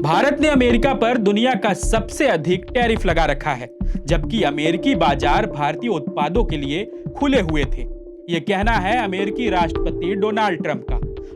भारत ने अमेरिका पर दुनिया का सबसे अधिक टैरिफ लगा रखा है, जबकि अमेरिकी बाजार भारतीय उत्पादों के लिए खुले हुए थे। यह कहना है अमेरिकी राष्ट्रपति डोनाल्ड ट्रंप का।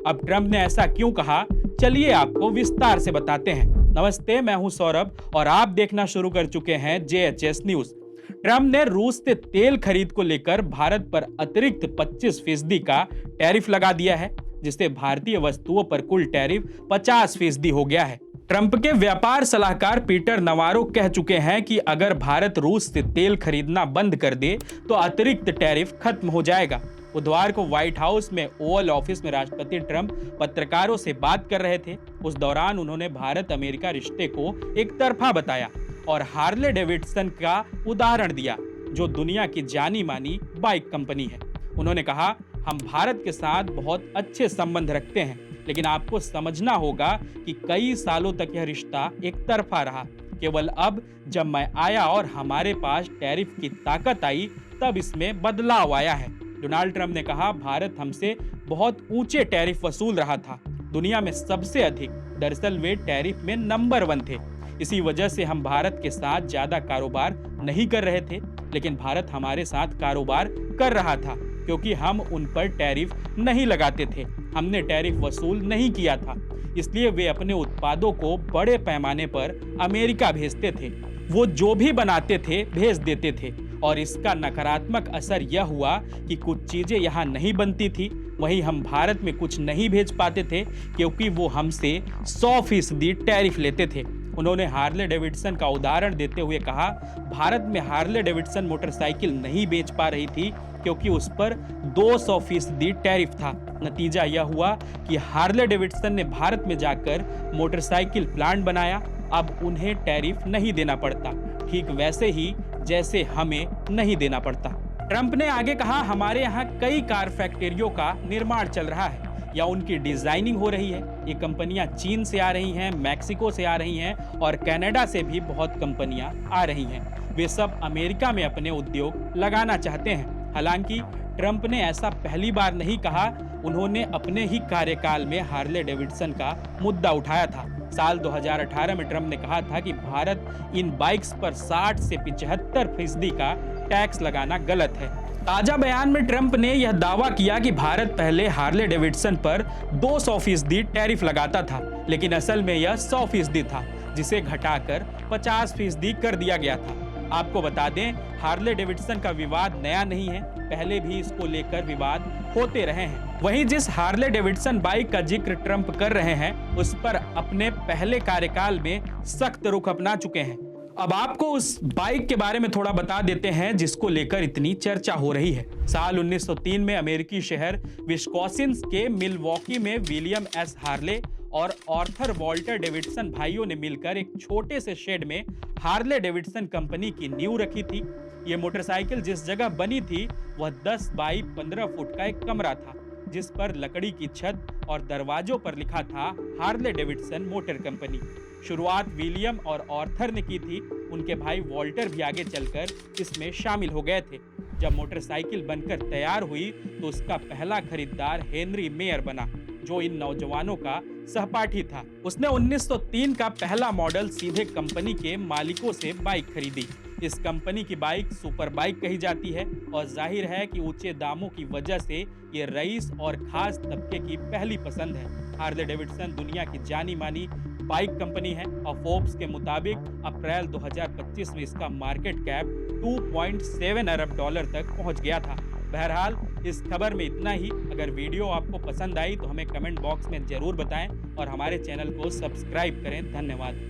अब ट्रंप ने ऐसा क्यों कहा, चलिए आपको विस्तार से बताते हैं। नमस्ते, मैं हूं सौरभ और आप देखना शुरू कर चुके हैं JHS न्यूज। ट्रंप ने रूस से तेल खरीद को लेकर भारत पर अतिरिक्त 25% का टैरिफ लगा दिया है, जिससे भारतीय वस्तुओं पर कुल टैरिफ 50% हो गया है। ट्रंप के व्यापार सलाहकार पीटर नवारो कह चुके हैं कि अगर भारत रूस से तेल खरीदना बंद कर दे तो अतिरिक्त टैरिफ खत्म हो जाएगा। बुधवार को व्हाइट हाउस में ओवल ऑफिस में राष्ट्रपति ट्रंप पत्रकारों से बात कर रहे थे। उस दौरान उन्होंने भारत अमेरिका रिश्ते को एक तरफा बताया और हार्ले डेविडसन का उदाहरण दिया, जो दुनिया की जानी मानी बाइक कंपनी है। उन्होंने कहा, हम भारत के साथ बहुत अच्छे संबंध रखते हैं, लेकिन आपको समझना होगा कि कई सालों तक यह रिश्ता एक तरफा रहा। केवल अब जब मैं आया और हमारे पास टैरिफ की ताकत आई, तब इसमें बदलाव आया है। डोनाल्ड ट्रंप ने कहा, भारत हमसे बहुत ऊंचे टैरिफ वसूल रहा था, दुनिया में सबसे अधिक। दरअसल वे टैरिफ में नंबर 1 थे। इसी वजह से हम भारत के साथ ज्यादा कारोबार नहीं कर रहे थे, लेकिन भारत हमारे साथ कारोबार कर रहा था क्योंकि हम उन पर टैरिफ नहीं लगाते थे। हमने टैरिफ वसूल नहीं किया था, इसलिए वे अपने उत्पादों को बड़े पैमाने पर अमेरिका भेजते थे। वो जो भी बनाते थे भेज देते थे और इसका नकारात्मक असर यह हुआ कि कुछ चीजें यहाँ नहीं बनती थी। वहीं हम भारत में कुछ नहीं भेज पाते थे क्योंकि वो हमसे 100% टैरिफ लेते थे। उन्होंने हार्ले डेविडसन का उदाहरण देते हुए कहा, भारत में हार्ले डेविडसन मोटरसाइकिल नहीं बेच पा रही थी क्योंकि उस पर 200% टैरिफ था। नतीजा यह हुआ कि हार्ले डेविडसन ने भारत में जाकर मोटरसाइकिल प्लांट बनाया। अब उन्हें टैरिफ नहीं देना पड़ता, ठीक वैसे ही जैसे हमें नहीं देना पड़ता। ट्रंप ने आगे कहा, हमारे यहाँ कई कार फैक्ट्रियों का निर्माण चल रहा है या उनकी डिजाइनिंग हो रही है। ये कंपनियां चीन से आ रही हैं, मैक्सिको से आ रही हैं और कनाडा से भी बहुत कंपनियां आ रही हैं। वे सब अमेरिका में अपने उद्योग लगाना चाहते हैं। हालांकि ट्रंप ने ऐसा पहली बार नहीं कहा। उन्होंने अपने ही कार्यकाल में हार्ले डेविडसन का मुद्दा उठाया था। साल 2018 में ट्रंप ने कहा था कि भारत इन बाइक्स पर 60 से 75% का टैक्स लगाना गलत है। ताजा बयान में ट्रंप ने यह दावा किया कि भारत पहले हार्ले डेविडसन पर 200% टैरिफ लगाता था, लेकिन असल में यह 100% था, जिसे घटाकर 50% कर दिया गया था। आपको बता दें, हार्ले डेविडसन का विवाद नया नहीं है, पहले भी इसको लेकर विवाद होते रहे हैं। वहीं जिस हार्ले डेविडसन बाइक का जिक्र ट्रंप कर रहे हैं, उस पर अपने पहले कार्यकाल में सख्त रुख अपना चुके हैं। अब आपको उस बाइक के बारे में थोड़ा बता देते हैं जिसको लेकर इतनी चर्चा हो रही है। साल 1903 में अमेरिकी शहर विस्कॉन्सिन के मिलवॉकी में विलियम एस हार्ले और आर्थर वॉल्टर डेविडसन भाइयों ने मिलकर एक छोटे से शेड में हार्ले डेविडसन कंपनी की नींव रखी थी। ये मोटरसाइकिल जिस जगह बनी थी वह 10 बाई 15 फुट का एक कमरा था, जिस पर लकड़ी की छत और दरवाजों पर लिखा था हार्ले डेविडसन मोटर कंपनी। शुरुआत विलियम और आर्थर ने की थी। उनके भाई वॉल्टर भी आगे चलकर इसमें शामिल हो गए थे। जब मोटरसाइकिल बनकर तैयार हुई तो उसका पहला खरीदार हेनरी मेयर बना, जो इन नौजवानों का सहपाठी था। उसने 1903 का पहला मॉडल सीधे कंपनी के मालिकों से बाइक खरीदी। इस कंपनी की बाइक सुपर बाइक कही जाती है और जाहिर है कि ऊंचे दामों की वजह से ये रईस और खास तबके की पहली पसंद है। हार्ले डेविडसन दुनिया की जानी मानी बाइक कंपनी है और फोर्ब्स के मुताबिक अप्रैल 2025 में इसका मार्केट कैप 2.7 अरब डॉलर तक पहुंच गया था। बहरहाल इस खबर में इतना ही। अगर वीडियो आपको पसंद आई तो हमें कमेंट बॉक्स में जरूर बताएं और हमारे चैनल को सब्सक्राइब करें। धन्यवाद।